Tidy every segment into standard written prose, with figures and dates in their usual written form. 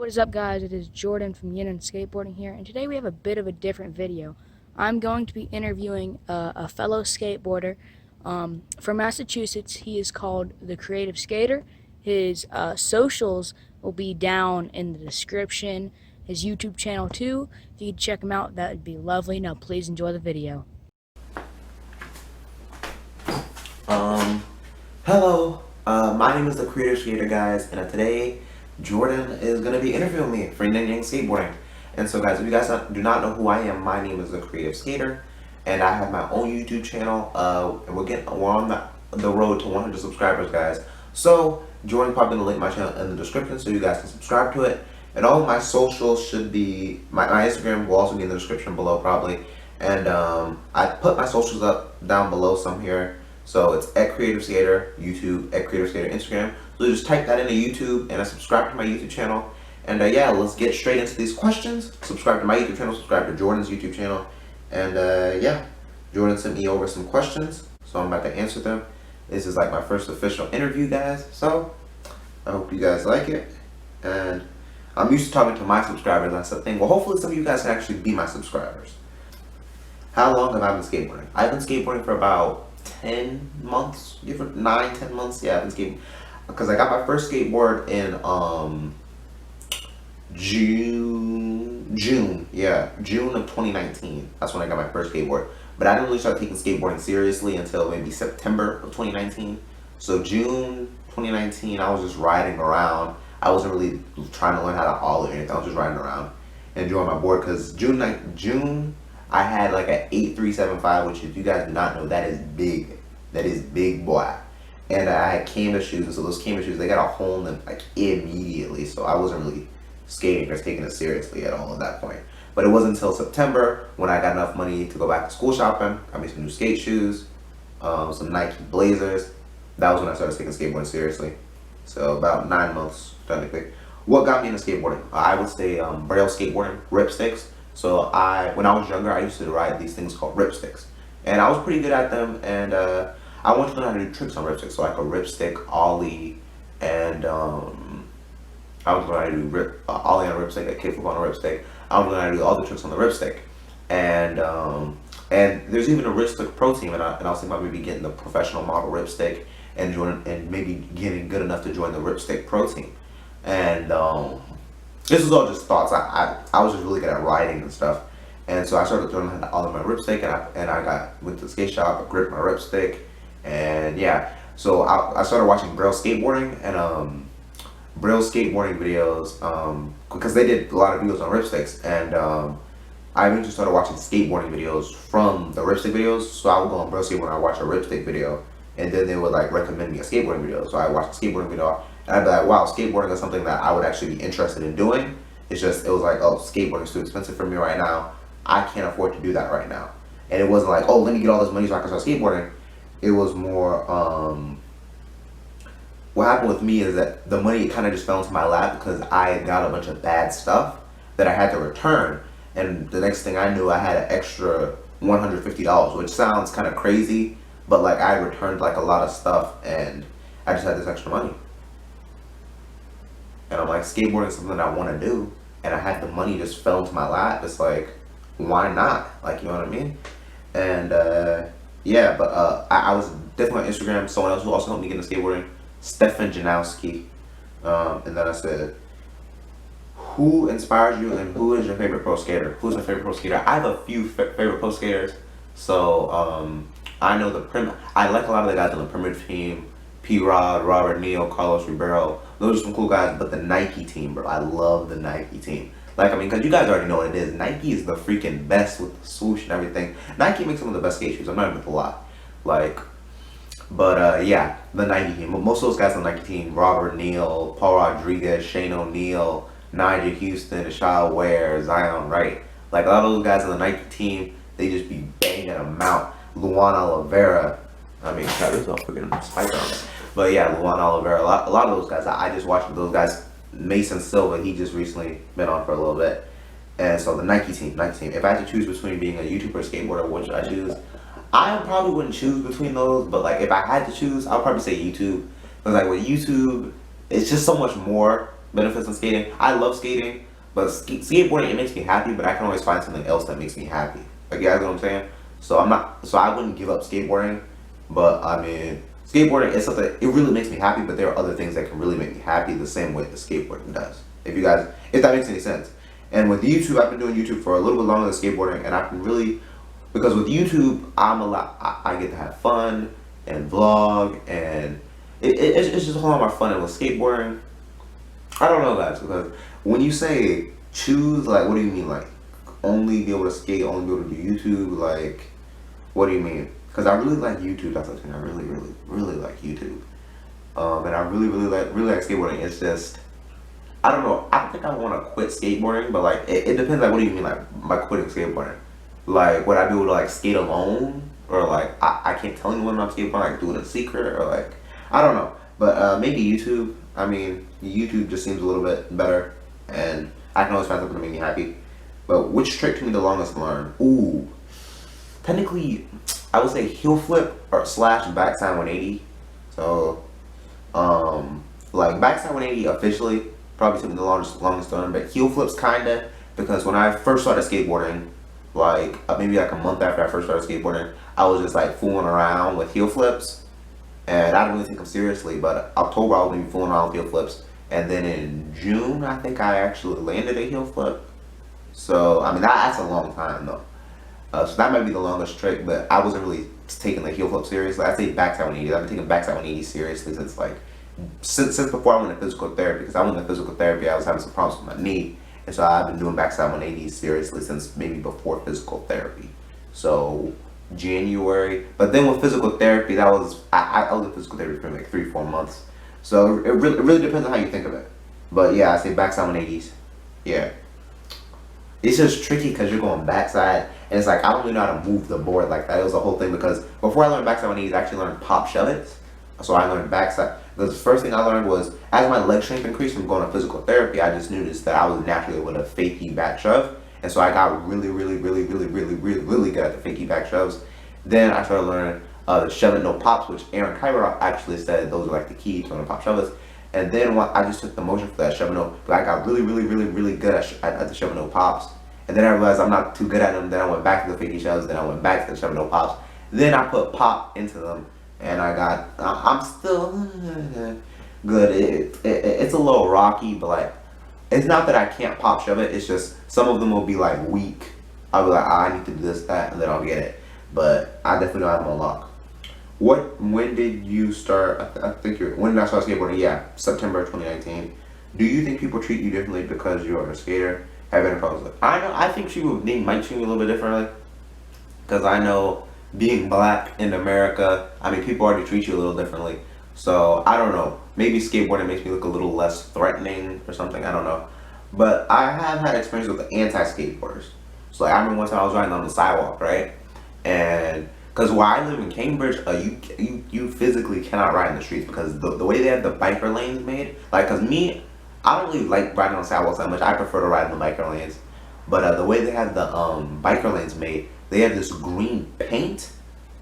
What is up, guys? It is Jordan from Yin and Skateboarding here, and today we have a bit of a different video. I'm going to be interviewing a fellow skateboarder from Massachusetts. He is called the Creative Skater. His socials will be down in the description. His YouTube channel too. If you could check him out, that would be lovely. Now, please enjoy the video. Hello, my name is the Creative Skater, guys, and today Jordan is going to be interviewing me for Yin and Skateboarding. And so, guys, if you guys do not know who I am, my name is the Creative Skater, and I have my own YouTube channel, and we're on the road to 100 subscribers, guys. So, Jordan's probably going to link my channel in the description so you guys can subscribe to it. And all of my socials should be, my Instagram will also be in the description below, probably. And I put my socials up down below some here. So it's at Creative Skater, YouTube, at Creative Skater, Instagram. So just type that into YouTube and subscribe to my YouTube channel. And yeah, let's get straight into these questions. Subscribe to my YouTube channel, subscribe to Jordan's YouTube channel. And yeah, Jordan sent me over some questions, so I'm about to answer them. This is like my first official interview, guys. So I hope you guys like it. And I'm used to talking to my subscribers. That's the thing. Well, hopefully some of you guys can actually be my subscribers. How long have I been skateboarding? I've been skateboarding for about 10 months, 9-10 months. Yeah, I've been skating because I got my first skateboard in June of 2019. That's when I got my first skateboard, but I didn't really start taking skateboarding seriously until maybe September of 2019. So June 2019, I was just riding around. I wasn't really trying to learn how to ollie or anything. I was just riding around and enjoying my board because June I had like an 8375, which if you guys do not know, that is big. That is big, boy. And I had canvas shoes, and so those canvas shoes, they got a hole in them like immediately. So I wasn't really skating or taking it seriously at all at that point. But it wasn't until September when I got enough money to go back to school shopping. I made some new skate shoes, some Nike Blazers. That was when I started taking skateboarding seriously. So about 9 months, technically. What got me into skateboarding? I would say braille skateboarding, ripsticks. So when I was younger, I used to ride these things called ripsticks, and I was pretty good at them. And I wanted to learn how to do tricks on ripsticks, so like a ripstick ollie, and I was learning how to do ollie on a ripstick, a kickflip on a ripstick. I was learning how to do all the tricks on the ripstick, and there's even a ripstick pro team, and I was thinking about maybe getting the professional model ripstick and maybe getting good enough to join the ripstick pro team, and this was all just thoughts. I was just really good at riding and stuff, and so I started learning how to ollie my ripstick, and I went to the skate shop, I gripped my ripstick, and yeah. So I started watching braille skateboarding and braille skateboarding videos because they did a lot of videos on ripsticks, and I eventually started watching skateboarding videos from the ripstick videos. So I would go on braille skateboarding, I watch a ripstick video, and then they would like recommend me a skateboarding video. So I watched a skateboarding video. And I'd be like, wow, skateboarding is something that I would actually be interested in doing. It was like, oh, skateboarding is too expensive for me right now. I can't afford to do that right now. And it wasn't like, oh, let me get all this money so I can start skateboarding. It was more, what happened with me is that the money kind of just fell into my lap because I got a bunch of bad stuff that I had to return. And the next thing I knew, I had an extra $150, which sounds kind of crazy, but like I returned like a lot of stuff and I just had this extra money. And I'm like, skateboarding is something I want to do, and I had the money just fell into my lap. It's like, why not? Like, you know what I mean? And yeah, but I was definitely on Instagram. Someone else who also helped me get into skateboarding, Stefan Janowski. And then I said, who inspires you, and who is your favorite pro skater? Who's my favorite pro skater? I have a few favorite pro skaters. So I know I like a lot of the guys on the primitive team. P-Rod, Robert Neal, Carlos Ribeiro. Those are some cool guys, but the Nike team, bro. I love the Nike team. Like, I mean, because you guys already know what it is. Nike is the freaking best with the swoosh and everything. Nike makes some of the best skate shoes. I'm not even gonna lie. Like, but yeah, the Nike team. Most of those guys on the Nike team, Robert Neal, Paul Rodriguez, Shane O'Neill, Nigel Houston, Ashal Ware, Zion Wright. Like, a lot of those guys on the Nike team, they just be banging them out. Luan Oliveira. I mean, God, there's no freaking spiker on it. But yeah, Luan Oliveira, a lot of those guys. I just watched those guys. Mason Silva, he just recently been on for a little bit. And so the Nike team. If I had to choose between being a YouTuber or skateboarder, which I choose, I probably wouldn't choose between those. But like, if I had to choose, I'll probably say YouTube. Because like with YouTube, it's just so much more benefits of skating. I love skating, but skateboarding, it makes me happy, but I can always find something else that makes me happy. Like, you guys know what I'm saying? So I wouldn't give up skateboarding, but I mean, skateboarding is something, it really makes me happy, but there are other things that can really make me happy the same way that skateboarding does. If that makes any sense. And with YouTube, I've been doing YouTube for a little bit longer than skateboarding, and I can really, because with YouTube, I get to have fun and vlog, and it's just a whole lot more fun. And with skateboarding, I don't know, guys, because when you say choose, like, what do you mean? Like, only be able to skate, only be able to do YouTube? Like, what do you mean? Because I really like YouTube. That's the thing. I really, really, really like YouTube. And I really like skateboarding. It's just, I don't know. I don't think I want to quit skateboarding, but like, it depends. Like, what do you mean, like, by quitting skateboarding? Like, would I be able to like skate alone, or like I can't tell anyone I'm skateboarding, like do it in secret, or like, I don't know. But maybe YouTube. I mean, YouTube just seems a little bit better, and I can always find something to make me happy. But which trick took me the longest to learn? Ooh, technically, I would say heel flip or slash backside 180. So, like backside 180 officially probably took me the longest to learn, but heel flips kinda, because when I first started skateboarding, like maybe like a month after I first started skateboarding, I was just like fooling around with heel flips, and I didn't really take them seriously. But October I was maybe fooling around with heel flips, and then in June I think I actually landed a heel flip. So I mean that's a long time though. So that might be the longest trick, but I wasn't really taking the heel flip seriously. I say backside 180. I've been taking backside 180 seriously since like since before I went to physical therapy. Because I went to physical therapy, I was having some problems with my knee, and so I've been doing backside 180 seriously since maybe before physical therapy. So January, but then with physical therapy, that was I was in physical therapy for like 3-4 months. So it really depends on how you think of it. But yeah, I say backside 180s. Yeah. It's just tricky because you're going backside, and it's like I don't really know how to move the board like that. It was a whole thing, because before I learned backside 180s, I actually learned pop shove it. So I learned backside. The first thing I learned was, as my leg strength increased from going to physical therapy, I just noticed that I was naturally able to fakie back shove, and so I got really good at the fakie back shoves. Then I started learning the shove it no pops, which Aaron Kyber actually said those are like the key to learning pop shove it. And then I just took the motion for that shove it no, but I got really good at the shove it no pops. And then I realized I'm not too good at them. Then I went back to the fakie shoves. Then I went back to the shove it no pops. Then I put pop into them, and I'm still good. It's a little rocky, but like, it's not that I can't pop shove it. It's just some of them will be like weak. I'll be like, I need to do this, that, and then I'll get it. But I definitely don't have them on lock. When did you start? When did I start skateboarding? Yeah, September 2019. Do you think people treat you differently because you're a skater? Have any problems with it? I think they might treat me a little bit differently, because I know, being black in America, I mean, people already treat you a little differently. So I don't know. Maybe skateboarding makes me look a little less threatening or something. I don't know. But I have had experience with the anti-skateboarders. So like, I remember one time I was riding on the sidewalk, right? And because where I live in Cambridge, you physically cannot ride in the streets, because the way they have the biker lanes made, like, because me, I don't really like riding on sidewalks that much. I prefer to ride in the biker lanes. But the way they have the biker lanes made, they have this green paint,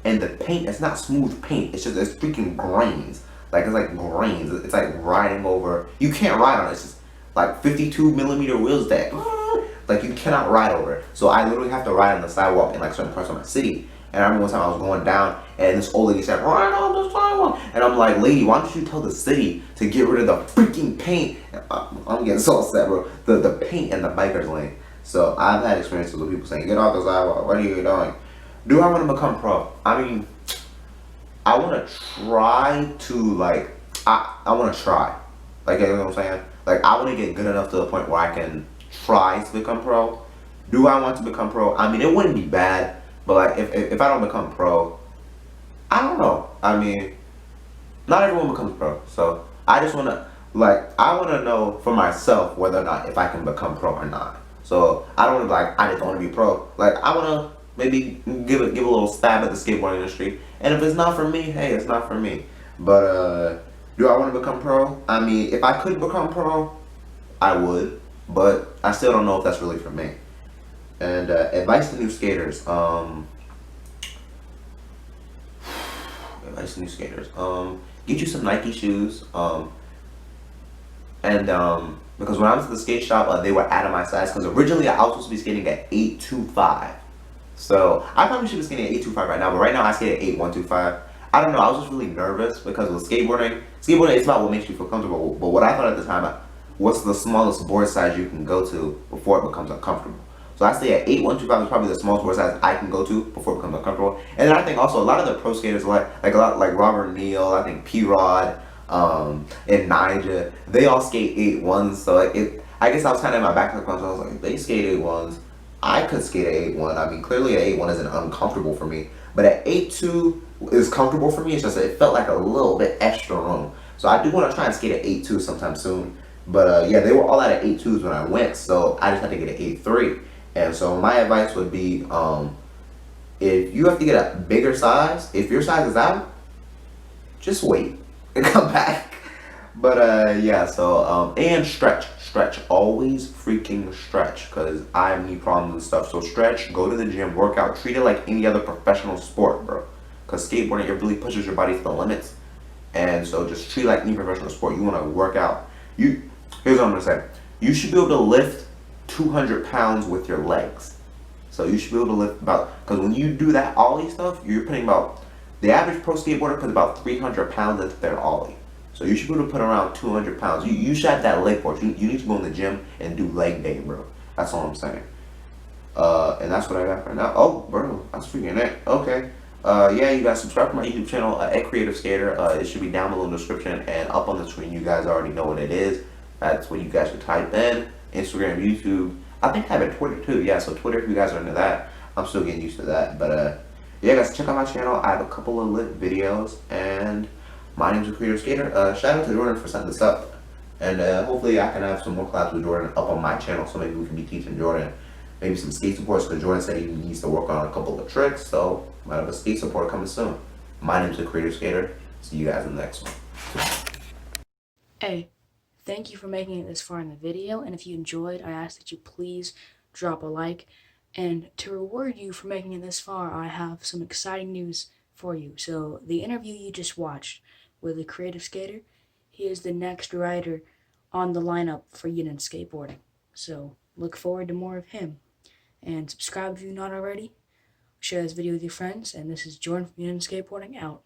and the paint, it's not smooth paint. It's freaking grains. Like, it's like grains. It's like riding over. You can't ride on it. It's just like 52mm wheels that, like, you cannot ride over it. So I literally have to ride on the sidewalk in like certain parts of my city. And I remember one time I was going down, and this old lady said, "Ride on the sidewalk." And I'm like, "Lady, why don't you tell the city to get rid of the freaking paint?" And I'm getting so upset, bro. The paint and the biker's lane. So I've had experiences with people saying, "Get off the sidewalk. What are you doing?" Do I want to become pro? I mean, I want to try to, like, I want to try. Like, you know what I'm saying? Like, I want to get good enough to the point where I can try to become pro. Do I want to become pro? I mean, it wouldn't be bad. But like, if I don't become pro, I don't know. I mean, not everyone becomes pro. So I just want to, like, I want to know for myself whether or not if I can become pro or not. So I don't want to, like, I just want to be pro. Like, I want to maybe give a little stab at the skateboarding industry. And if it's not for me, hey, it's not for me. But do I want to become pro? I mean, if I could become pro, I would. But I still don't know if that's really for me. And advice to new skaters. Advice to new skaters. Get you some Nike shoes. And because when I went to the skate shop, they were out of my size. Because originally I was supposed to be skating at 825. So I probably should be skating at 825 right now, but right now I skate at 8125. I don't know. I was just really nervous because with skateboarding, it's about what makes you feel comfortable. But what I thought at the time, what's the smallest board size you can go to before it becomes uncomfortable? So I say at 8125 is probably the smallest board size I can go to before it becomes uncomfortable. And then I think also a lot of the pro skaters like a lot like Robert Neal, I think P Rod, and Nija, they all skate 8-1s. So I guess I was kind of in my back of the so I was like, if they skate 8-1s, I could skate at 8-1. I mean, clearly at 8-1 isn't uncomfortable for me, but at 8-2 is comfortable for me. It's just that it felt like a little bit extra room. So I do want to try and skate at 8-2 sometime soon. But yeah, they were all out at 8-2s when I went, so I just had to get an 8-3. And so my advice would be, if you have to get a bigger size, if your size is out, just wait and come back. But yeah, so and stretch, always freaking stretch, because I have knee problems and stuff. So stretch, go to the gym, work out, treat it like any other professional sport, bro. Because skateboarding, it really pushes your body to the limits, and so just treat it like any professional sport. You want to work out. Here's what I'm gonna say. You should be able to lift 200 pounds with your legs. So you should be able to lift about, because when you do that ollie stuff, you're putting about, the average pro skateboarder puts about 300 pounds into their ollie. So you should be able to put around 200 pounds. You should have that leg force. You need to go in the gym and do leg day, bro. That's all I'm saying. And that's what I got right now. Oh, bro, that's freaking it. Okay. Yeah, you guys subscribe to my YouTube channel, at Creative Skater. It should be down below in the description and up on the screen. You guys already know what it is. That's what you guys should type in. Instagram, YouTube. I think I have a Twitter too. Yeah, so Twitter if you guys are into that. I'm still getting used to that. But yeah, guys, check out my channel. I have a couple of lit videos, and my name's a Creative Skater. Shout out to Jordan for setting this up. And hopefully I can have some more collabs with Jordan up on my channel, so maybe we can be teaching Jordan maybe some skate supports, because Jordan said he needs to work on a couple of tricks. So might have a skate support coming soon. My name's the Creative Skater. See you guys in the next one. Hey, thank you for making it this far in the video, and if you enjoyed, I ask that you please drop a like. And to reward you for making it this far, I have some exciting news for you. So the interview you just watched with the Creative Skater, he is the next rider on the lineup for Union Skateboarding. So look forward to more of him. And subscribe if you're not already. Share this video with your friends. And this is Jordan from Union Skateboarding out.